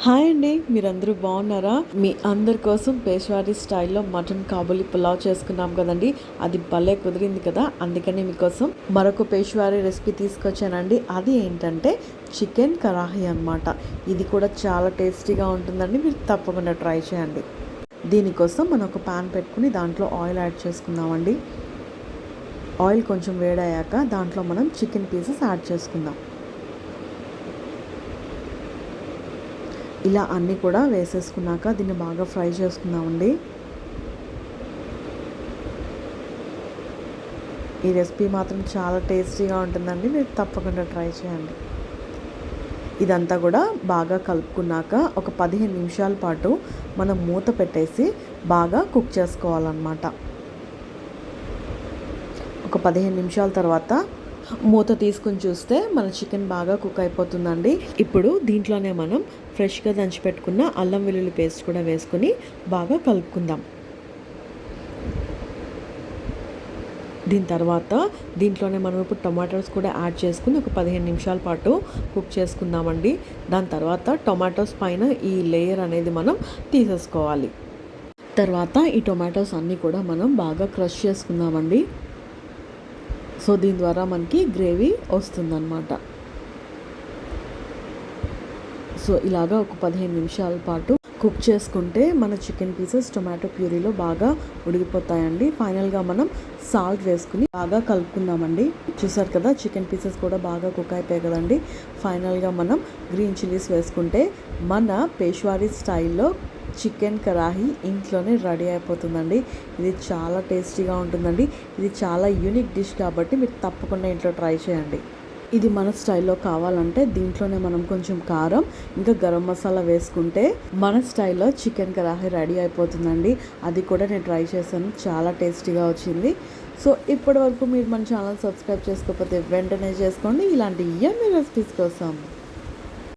Hi అండి, మీరందరూ బాగున్నారా? మీ అందరి కోసం పేష్వారీ స్టైల్లో మటన్ కాబూలి పులావ్ చేసుకున్నాం కదండి. అది భలే కుదిరింది కదా. అందుకని మీకోసం మరొక పేష్వారీ రెసిపీ తీసుకొచ్చానండి. అది ఏంటంటే చికెన్ కరాహీ అన్నమాట. ఇది కూడా చాలా టేస్టీగా ఉంటుందండి. మీరు తప్పకుండా ట్రై చేయండి. దీనికోసం మనం ఒక ప్యాన్ పెట్టుకుని దాంట్లో ఆయిల్ యాడ్ చేసుకుందామండి. ఆయిల్ కొంచెం వేడయ్యాక దాంట్లో మనం చికెన్ పీసెస్ యాడ్ చేసుకుందాం. ఇలా అన్నీ కూడా వేసేసుకున్నాక దీన్ని బాగా ఫ్రై చేసుకుందామండి. ఈ రెసిపీ మాత్రం చాలా టేస్టీగా ఉంటుందండి. మీరు తప్పకుండా ట్రై చేయండి. ఇదంతా కూడా బాగా కలుపుకున్నాక ఒక 15 నిమిషాల పాటు మనం మూత పెట్టేసి బాగా కుక్ చేసుకోవాలన్నమాట. ఒక 15 నిమిషాల తర్వాత మూత తీసుకుని చూస్తే మన చికెన్ బాగా కుక్ అయిపోతుందండి. ఇప్పుడు దీంట్లోనే మనం ఫ్రెష్గా దంచి పెట్టుకున్న అల్లం వెల్లుల్లి పేస్ట్ కూడా వేసుకొని బాగా కలుపుకుందాం. దీని తర్వాత దీంట్లోనే మనం ఇప్పుడు టొమాటోస్ కూడా యాడ్ చేసుకుని ఒక 15 నిమిషాల పాటు కుక్ చేసుకుందామండి. దాని తర్వాత టొమాటోస్ పైన ఈ లేయర్ అనేది మనం తీసేసుకోవాలి. తర్వాత ఈ టొమాటోస్ అన్నీ కూడా మనం బాగా క్రష్ చేసుకుందామండి. సో దీని ద్వారా మనకి గ్రేవీ వస్తుందన్నమాట. సో ఇలాగా ఒక 15 నిమిషాల పాటు కుక్ చేసుకుంటే మన చికెన్ పీసెస్ టొమాటో ప్యూరీలో బాగా ఉడికిపోతాయండి. ఫైనల్గా మనం సాల్ట్ వేసుకుని బాగా కలుపుకుందామండి. చూసారు కదా, చికెన్ పీసెస్ కూడా బాగా కుక్ అయిపోయాయి కదండి. ఫైనల్గా మనం గ్రీన్ చిల్లీస్ వేసుకుంటే మన పేష్వారీ స్టైల్లో చికెన్ కరాహీ ఇంట్లోనే రెడీ అయిపోతుందండి. ఇది చాలా టేస్టీగా ఉంటుందండి. ఇది చాలా యూనిక్ డిష్ కాబట్టి మీరు తప్పకుండా ఇంట్లో ట్రై చేయండి. ఇది మన స్టైల్లో కావాలంటే దీంట్లోనే మనం కొంచెం కారం ఇంకా గరం మసాలా వేసుకుంటే మన స్టైల్లో చికెన్ కరాహీ రెడీ అయిపోతుందండి. అది కూడా నేను ట్రై చేశాను, చాలా టేస్టీగా వచ్చింది. సో ఇప్పటి వరకు మీరు మన ఛానల్ సబ్స్క్రైబ్ చేసుకోకపోతే వెంటనే చేసుకోండి ఇలాంటి యమ్మీ రెసిపీస్ కోసం.